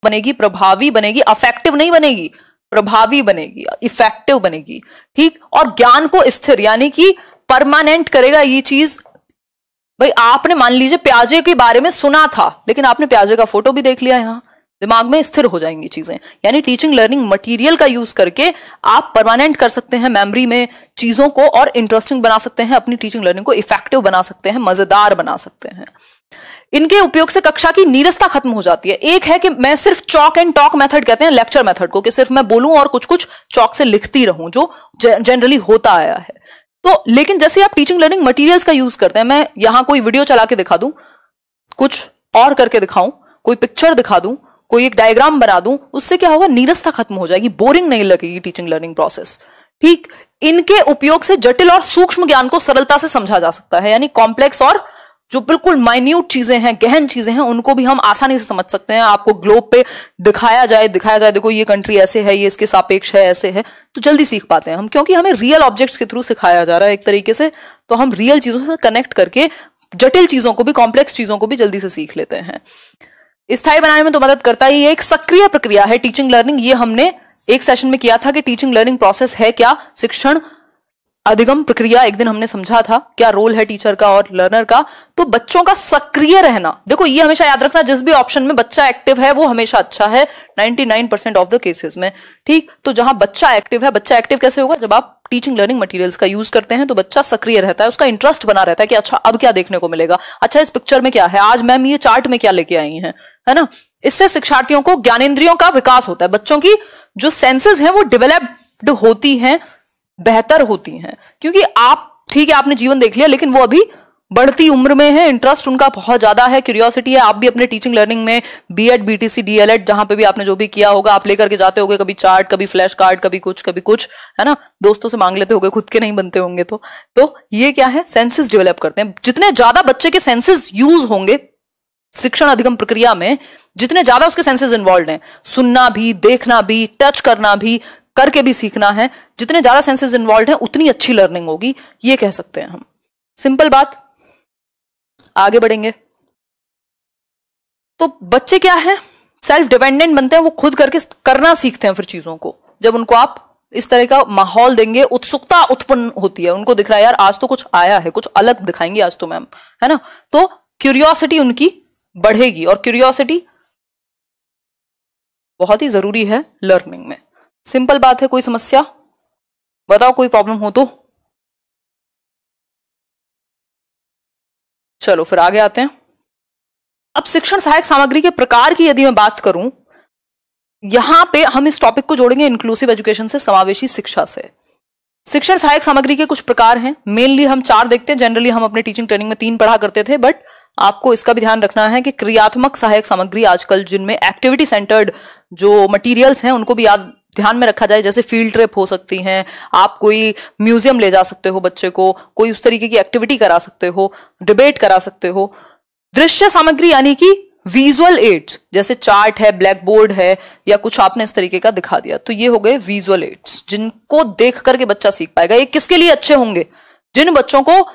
बनेगी, प्रभावी बनेगी, अफेक्टिव नहीं बनेगी, प्रभावी बनेगी, इफेक्टिव बनेगी, ठीक। और ज्ञान को स्थिर यानी कि परमानेंट करेगा ये चीज। भाई आपने मान लीजिए प्याजे के बारे में सुना था, लेकिन आपने प्याजे का फोटो भी देख लिया, यहां दिमाग में स्थिर हो जाएंगी चीजें। यानी टीचिंग लर्निंग मटेरियल का यूज करके आप परमानेंट कर सकते हैं मेमोरी में चीजों को, और इंटरेस्टिंग बना सकते हैं, अपनी टीचिंग लर्निंग को इफेक्टिव बना सकते हैं, मजेदार बना सकते हैं। इनके उपयोग से कक्षा की नीरसता खत्म हो जाती है। एक है कि मैं सिर्फ चॉक एंड टॉक मेथड कहते हैं लेक्चर मेथड को, कि सिर्फ मैं बोलूं और कुछ कुछ चॉक से लिखती रहूं, जो जनरली होता आया है। तो लेकिन जैसे आप टीचिंग लर्निंग मटेरियल्स का यूज करते हैं, मैं यहां कोई वीडियो चला के दिखा दूं, कुछ और करके दिखाऊं, कोई पिक्चर दिखा दूं, कोई एक डायग्राम बना दूं, उससे क्या होगा, नीरसता खत्म हो जाएगी, बोरिंग नहीं लगेगी टीचिंग लर्निंग प्रोसेस, ठीक। इनके उपयोग से जटिल और सूक्ष्म ज्ञान को सरलता से समझा जा सकता है। यानी कॉम्प्लेक्स और जो बिल्कुल माइन्यूट चीजें हैं, गहन चीजें हैं, उनको भी हम आसानी से समझ सकते हैं। आपको ग्लोब पे दिखाया जाए देखो ये कंट्री ऐसे है, ये इसके सापेक्ष है, ऐसे है, तो जल्दी सीख पाते हैं हम, क्योंकि हमें रियल ऑब्जेक्ट्स के थ्रू सिखाया जा रहा है एक तरीके से। तो हम रियल चीजों से कनेक्ट करके जटिल चीजों को भी, कॉम्प्लेक्स चीजों को भी जल्दी से सीख लेते हैं। स्थायी बनाने में तो मदद करता ही है। एक सक्रिय प्रक्रिया है टीचिंग लर्निंग। ये हमने एक सेशन में किया था कि टीचिंग लर्निंग प्रोसेस है क्या, शिक्षण अधिगम प्रक्रिया, एक दिन हमने समझा था क्या रोल है टीचर का और लर्नर का। तो बच्चों का सक्रिय रहना, देखो ये हमेशा याद रखना, जिस भी ऑप्शन में बच्चा एक्टिव है वो हमेशा अच्छा है 99% ऑफ द केसेस में, ठीक। तो जहां बच्चा एक्टिव है, बच्चा एक्टिव कैसे होगा, जब आप टीचिंग लर्निंग मटेरियल्स का यूज करते हैं तो बच्चा सक्रिय रहता है, उसका इंटरेस्ट बना रहता है कि अच्छा अब क्या देखने को मिलेगा, अच्छा इस पिक्चर में क्या है, आज मैम ये चार्ट में क्या लेके आई हैं, है ना। इससे शिक्षार्थियों को ज्ञानेंद्रियों का विकास होता है, बच्चों की जो सेंसेस हैं वो डेवलप्ड होती हैं, बेहतर होती हैं। क्योंकि आप ठीक है आपने जीवन देख लिया, लेकिन वो अभी बढ़ती उम्र में है, इंटरेस्ट उनका बहुत ज्यादा है, क्यूरियोसिटी है। आप भी अपने टीचिंग लर्निंग में बीएड, बीटीसी, डीएलएड, जहां पे भी आपने जो भी किया होगा, आप लेकर के जाते होगे, कभी चार्ट, कभी फ्लैश कार्ड, कभी कुछ, है ना, दोस्तों से मांग लेते होगे, खुद के नहीं बनते होंगे। तो ये क्या है, सेंसेस डेवलप करते हैं। जितने ज्यादा बच्चे के सेंसेस यूज होंगे शिक्षण अधिगम प्रक्रिया में, जितने ज्यादा उसके सेंसेस इन्वॉल्व हैं, सुनना भी, देखना भी, टच करना भी, करके भी सीखना है, जितने ज्यादा सेंसेस इन्वॉल्व हैं उतनी अच्छी लर्निंग होगी, ये कह सकते हैं हम। सिंपल बात, आगे बढ़ेंगे। तो बच्चे क्या है, सेल्फ डिपेंडेंट बनते हैं, वो खुद करके करना सीखते हैं फिर चीजों को। जब उनको आप इस तरह का माहौल देंगे, उत्सुकता उत्पन्न होती है, उनको दिख रहा है यार आज तो कुछ आया है, कुछ अलग दिखाएंगे आज तो मैम, है ना। तो क्यूरियोसिटी उनकी बढ़ेगी, और क्यूरियोसिटी बहुत ही जरूरी है लर्निंग में। सिंपल बात है। कोई समस्या बताओ, कोई प्रॉब्लम हो तो। चलो फिर आगे आते हैं। अब शिक्षण सहायक सामग्री के प्रकार की यदि मैं बात करूं, यहां पे हम इस टॉपिक को जोड़ेंगे इंक्लूसिव एजुकेशन से, समावेशी शिक्षा से। शिक्षण सहायक सामग्री के कुछ प्रकार हैं, मेनली हम 4 देखते हैं। जनरली हम अपने टीचिंग ट्रेनिंग में 3 पढ़ा करते थे, बट आपको इसका भी ध्यान रखना है कि क्रियात्मक सहायक सामग्री आजकल जिनमें एक्टिविटी सेंटर्ड जो मटेरियल्स हैं उनको भी ध्यान में रखा जाए। जैसे फील्ड ट्रिप हो सकती हैं, आप कोई म्यूजियम ले जा सकते हो बच्चे को, कोई उस तरीके की एक्टिविटी करा सकते हो, डिबेट करा सकते हो। दृश्य सामग्री यानी कि विजुअल एड्स, जैसे चार्ट है, ब्लैक बोर्ड है, या कुछ आपने इस तरीके का दिखा दिया, तो ये हो गए विजुअल एड्स, जिनको देख करके बच्चा सीख पाएगा। ये किसके लिए अच्छे होंगे, जिन बच्चों को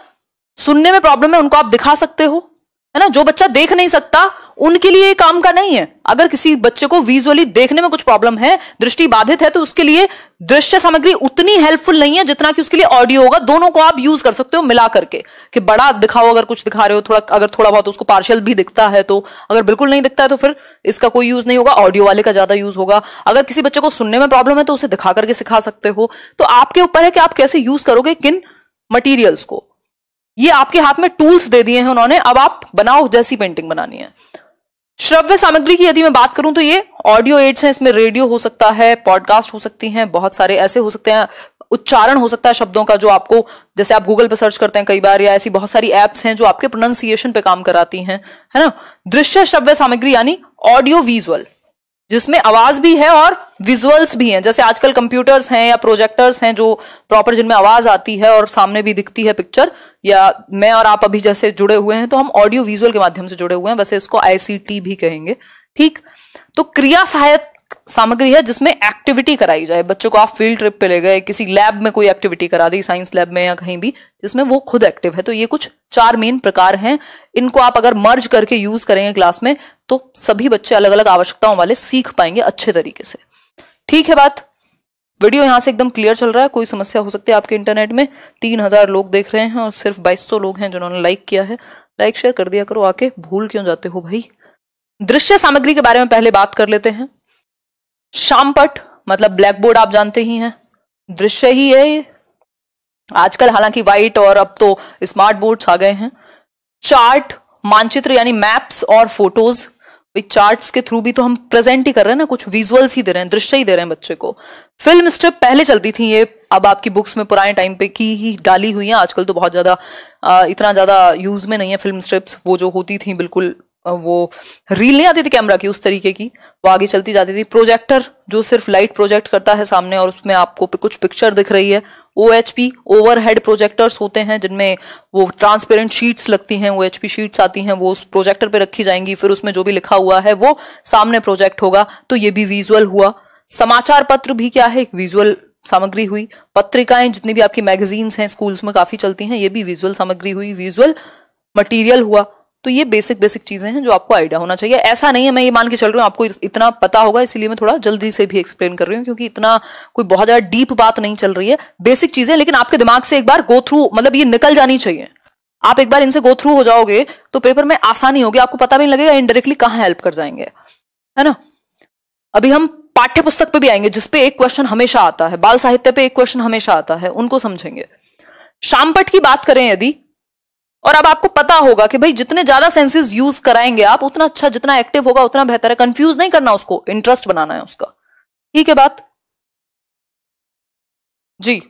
सुनने में प्रॉब्लम है उनको आप दिखा सकते हो, है ना। जो बच्चा देख नहीं सकता उनके लिए ये काम का नहीं है। अगर किसी बच्चे को विजुअली देखने में कुछ प्रॉब्लम है, दृष्टि बाधित है, तो उसके लिए दृश्य सामग्री उतनी हेल्पफुल नहीं है जितना कि उसके लिए ऑडियो होगा। दोनों को आप यूज कर सकते हो मिला करके, कि बड़ा दिखाओ अगर कुछ दिखा रहे हो, अगर थोड़ा बहुत उसको पार्शियल भी दिखता है तो, अगर बिल्कुल नहीं दिखता है तो फिर इसका कोई यूज नहीं होगा, ऑडियो वाले का ज्यादा यूज होगा। अगर किसी बच्चे को सुनने में प्रॉब्लम है तो उसे दिखा करके सिखा सकते हो। तो आपके ऊपर है कि आप कैसे यूज करोगे किन मटीरियल्स को। ये आपके हाथ में टूल्स दे दिए हैं उन्होंने, अब आप बनाओ जैसी पेंटिंग बनानी है। श्रव्य सामग्री की यदि मैं बात करूं तो ये ऑडियो एड्स हैं, इसमें रेडियो हो सकता है, पॉडकास्ट हो सकती हैं, बहुत सारे ऐसे हो सकते हैं, उच्चारण हो सकता है शब्दों का जो आपको, जैसे आप गूगल पे सर्च करते हैं कई बार, या ऐसी बहुत सारी एप्स हैं जो आपके प्रोनाउंसिएशन पे काम कराती हैं, है ना। दृश्य श्रव्य सामग्री यानी ऑडियो विजुअल, जिसमें आवाज भी है और विजुअल्स भी हैं। जैसे आजकल कंप्यूटर्स हैं या प्रोजेक्टर्स हैं जो प्रॉपर, जिनमें आवाज आती है और सामने भी दिखती है पिक्चर, या मैं और आप अभी जैसे जुड़े हुए हैं तो हम ऑडियो विजुअल के माध्यम से जुड़े हुए हैं, वैसे इसको आईसीटी भी कहेंगे, ठीक। तो क्रिया सहायक सामग्री है जिसमें एक्टिविटी कराई जाए बच्चों को। आप फील्ड ट्रिप पे ले गए, किसी लैब में कोई एक्टिविटी करा दी, साइंस लैब में या कहीं भी, जिसमें वो खुद एक्टिव है। तो ये कुछ 4 मेन प्रकार हैं। इनको आप अगर मर्ज करके यूज करेंगे क्लास में तो सभी बच्चे अलग अलग आवश्यकताओं वाले सीख पाएंगे अच्छे तरीके से। ठीक है बात, वीडियो यहां से एकदम क्लियर चल रहा है? कोई समस्या हो सकती है आपके इंटरनेट में? 3000 लोग देख रहे हैं और सिर्फ 2200 लोग हैं जिन्होंने लाइक किया है। लाइक शेयर कर दिया करो आके, भूल क्यों जाते हो भाई। दृश्य सामग्री के बारे में पहले बात कर लेते हैं। शामपट मतलब ब्लैक बोर्ड आप जानते ही हैं, दृश्य ही है ये। आजकल हालांकि व्हाइट और अब तो स्मार्ट बोर्ड्स आ गए हैं। चार्ट, मानचित्र यानी मैप्स और फोटोज। चार्ट्स के थ्रू भी तो हम प्रेजेंट ही कर रहे हैं ना, कुछ विजुअल्स ही दे रहे हैं, दृश्य ही दे रहे हैं बच्चे को। फिल्म स्ट्रिप पहले चलती थी, ये अब आपकी बुक्स में पुराने टाइम पे की ही डाली हुई है। आजकल तो बहुत ज्यादा इतना ज्यादा यूज में नहीं है फिल्म स्ट्रिप्स। वो जो होती थी बिल्कुल वो रील नहीं आती थी कैमरा की, उस तरीके की, वो आगे चलती जाती थी। प्रोजेक्टर जो सिर्फ लाइट प्रोजेक्ट करता है सामने और उसमें आपको कुछ पिक्चर दिख रही है। OHP ओवरहेड प्रोजेक्टर्स होते हैं जिनमें वो ट्रांसपेरेंट शीट्स लगती हैं, OHP शीट्स आती हैं, वो उस प्रोजेक्टर पे रखी जाएंगी, फिर उसमें जो भी लिखा हुआ है वो सामने प्रोजेक्ट होगा। तो ये भी विजुअल हुआ। समाचार पत्र भी क्या है, विजुअल सामग्री हुई। पत्रिकाएं जितनी भी आपकी मैगजीन्स हैं स्कूल्स में काफी चलती हैं, ये भी विजुअल सामग्री हुई, विजुअल मटीरियल हुआ। तो ये बेसिक चीजें हैं जो आपको आइडिया होना चाहिए। ऐसा नहीं है मैं ये मान के चल रही हूँ आपको इतना पता होगा, इसीलिए मैं थोड़ा जल्दी से भी एक्सप्लेन कर रही हूँ, क्योंकि इतना कोई बहुत ज्यादा डीप बात नहीं चल रही है। बेसिक चीजें, लेकिन आपके दिमाग से एक बार गो थ्रू, मतलब ये निकल जानी चाहिए। आप एक बार इनसे गो थ्रू हो जाओगे तो पेपर में आसानी होगी, आपको पता भी नहीं लगेगा इनडायरेक्टली कहाँ हेल्प कर जाएंगे, है ना। अभी हम पाठ्य पुस्तक पे भी आएंगे जिसपे एक क्वेश्चन हमेशा आता है, बाल साहित्य पे एक क्वेश्चन हमेशा आता है, उनको समझेंगे। शामपट की बात करें यदि, और अब आपको पता होगा कि भाई जितने ज्यादा सेंसेस यूज कराएंगे आप उतना अच्छा, जितना एक्टिव होगा उतना बेहतर है। कंफ्यूज नहीं करना उसको, इंटरेस्ट बनाना है उसका। ठीक है बात जी।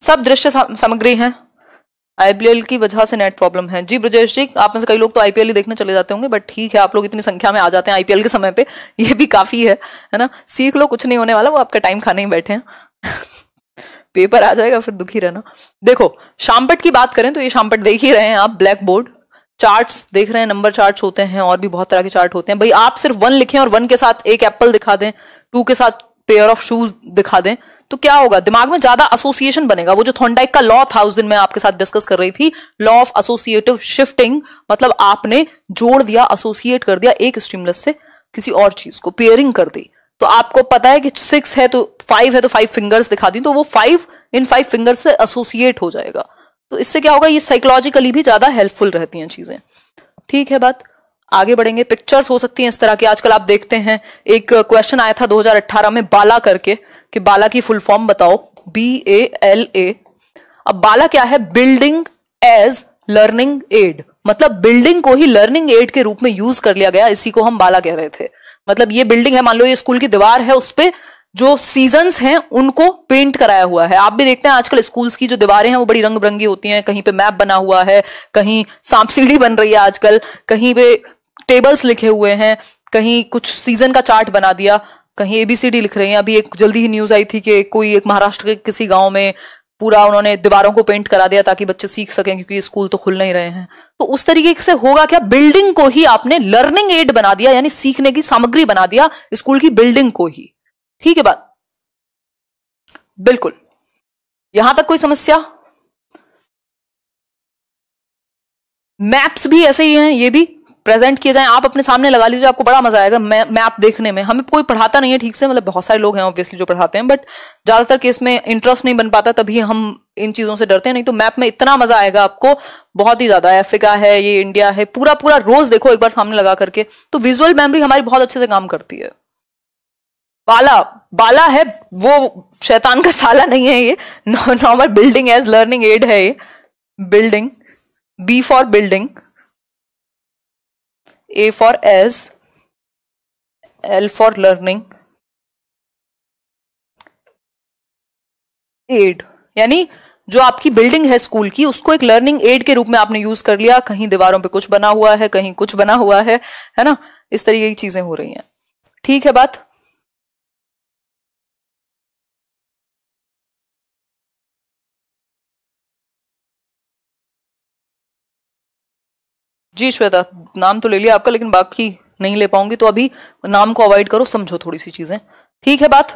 सब दृश्य सामग्री है। IPL की वजह से नेट प्रॉब्लम है जी। ब्रजेश जी, आप में से कई लोग तो IPL ही देखने चले जाते होंगे, बट ठीक है, आप लोग इतनी संख्या में आ जाते हैं IPL के समय पे, ये भी काफी है ना। सीख लो, कुछ नहीं होने वाला, वो आपका टाइम खाने ही बैठे हैं। पेपर आ जाएगा फिर दुखी रहना। देखो शामपट की बात करें तो ये शामपट देख ही रहे हैं आप, ब्लैक बोर्ड। चार्ट्स देख रहे हैं, नंबर चार्ट्स होते हैं और भी बहुत तरह के चार्ट होते हैं। भाई आप सिर्फ 1 लिखें और 1 के साथ एक एप्पल दिखा दें, 2 के साथ पेयर ऑफ शूज दिखा दें, तो क्या होगा, दिमाग में ज्यादा एसोसिएशन बनेगा। वो जो थॉर्नडाइक का लॉ था उस दिन मैं आपके साथ डिस्कस कर रही थी, लॉ ऑफ एसोसिएटिव शिफ्टिंग, मतलब आपने जोड़ दिया, एसोसिएट कर दिया एक स्टिमुलस से किसी और चीज को, पेयरिंग कर दी। तो आपको पता है कि 6 है तो 5 है तो 5 फिंगर्स दिखा दी, तो वो 5 इन 5 फिंगर्स से एसोसिएट हो जाएगा। तो इससे क्या होगा, ये साइकोलॉजिकली भी ज्यादा हेल्पफुल रहती हैं चीजें। ठीक है बात, आगे बढ़ेंगे। पिक्चर्स हो सकती हैं इस तरह की, आजकल आप देखते हैं। एक क्वेश्चन आया था 2018 में बाला करके, कि बाला की फुल फॉर्म बताओ, BALA। अब बाला क्या है, बिल्डिंग एज लर्निंग एड, मतलब बिल्डिंग को ही लर्निंग एड के रूप में यूज कर लिया गया, इसी को हम बाला कह रहे थे। मतलब ये बिल्डिंग है, मान लो ये स्कूल की दीवार है, उस पे जो सीजन्स हैं उनको पेंट कराया हुआ है। आप भी देखते हैं आजकल स्कूल्स की जो दीवारें हैं वो बड़ी रंग बिरंगी होती हैं, कहीं पे मैप बना हुआ है, कहीं सांप सीढ़ी बन रही है आजकल, कहीं पे टेबल्स लिखे हुए हैं, कहीं कुछ सीजन का चार्ट बना दिया, कहीं ABCD लिख रहे हैं। अभी एक जल्दी ही न्यूज आई थी कि कोई एक महाराष्ट्र के किसी गांव में पूरा उन्होंने दीवारों को पेंट करा दिया ताकि बच्चे सीख सकें, क्योंकि स्कूल तो खुल नहीं रहे हैं। तो उस तरीके से होगा क्या, बिल्डिंग को ही आपने लर्निंग एड बना दिया, यानी सीखने की सामग्री बना दिया स्कूल की बिल्डिंग को ही। ठीक है बात, बिल्कुल। यहां तक कोई समस्या? मैप्स भी ऐसे ही हैं, ये भी प्रेजेंट किए जाएं, आप अपने सामने लगा लीजिए, आपको बड़ा मजा आएगा मैप देखने में। हमें कोई पढ़ाता नहीं है ठीक से, मतलब बहुत सारे लोग हैं ऑब्वियसली जो पढ़ाते हैं, बट ज्यादातर केस में इंटरेस्ट नहीं बन पाता, तभी हम इन चीजों से डरते हैं। नहीं तो मैप में इतना मजा आएगा आपको, बहुत ही ज्यादा। अफ्रीका है, ये इंडिया है, पूरा पूरा रोज देखो एक बार सामने लगा करके, तो विजुअल मेमोरी हमारी बहुत अच्छे से काम करती है। बाला, बाला है वो शैतान का साला नहीं है, ये normal building as learning aid है ये। Building, B for building, A for as, L for learning, aid, यानी जो आपकी बिल्डिंग है स्कूल की उसको एक लर्निंग एड के रूप में आपने यूज कर लिया। कहीं दीवारों पे कुछ बना हुआ है, कहीं कुछ बना हुआ है ना, इस तरीके की चीजें हो रही हैं। ठीक है बात, जी श्वेता नाम तो ले लिया आपका, लेकिन बाकी नहीं ले पाऊंगी तो अभी नाम को अवॉइड करो, समझो थोड़ी सी चीजें। ठीक है, बात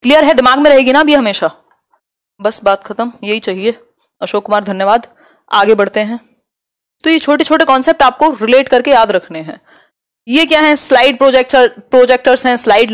क्लियर है, दिमाग में रहेगी ना अभी हमेशा। बस बात खत्म, यही चाहिए। अशोक कुमार धन्यवाद, आगे बढ़ते हैं। तो ये छोटे छोटे कॉन्सेप्ट आपको रिलेट करके याद रखने हैं। ये क्या है, स्लाइड प्रोजेक्टर्स हैं, स्लाइड